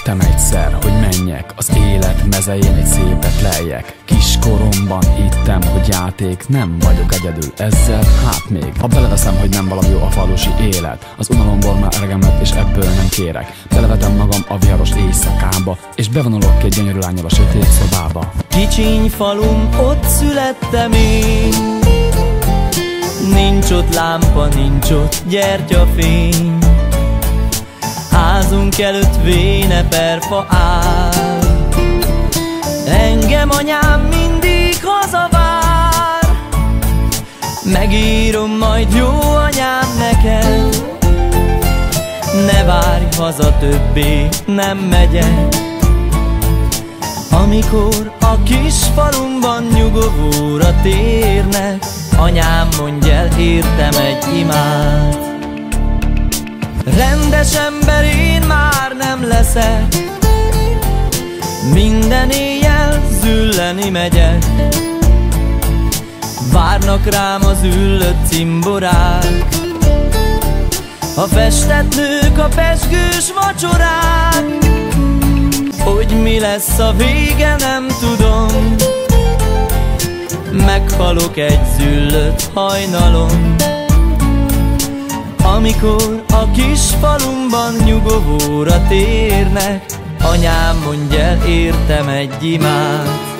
Döntöttem egyszer, hogy menjek az élet mezején, egy szépet leljek. Kiskoromban hittem, hogy játék, nem vagyok egyedül ezzel, hát még ha beleveszem, hogy nem valami jó a falusi élet, az unalomból már elegem lett, és ebből nem kérek. Belevetem magam a viharos éjszakába, és bevonulok egy gyönyörű lánnyal a sötét szobába. Kicsiny falum, ott születtem én, nincs ott lámpa, nincs ott gyertyafény. Házunk előtt véneperfa áll, engem anyám mindig hazavár. Megírom majd, jó anyám, neked, ne várj haza többé, nem megyek. Amikor a kis falumban nyugovóra térnek, anyám, mondj el, értem egy imát. Rendes ember én már nem leszek, minden éjjel zülleni megyek. Várnak rám az üllött cimborák, a festett nők, a pezsgős vacsorák. Hogy mi lesz a vége, nem tudom, meghalok egy züllött hajnalon. Amikor a kis falumban nyugovóra térnek, anyám, mondj el, értem egy imát.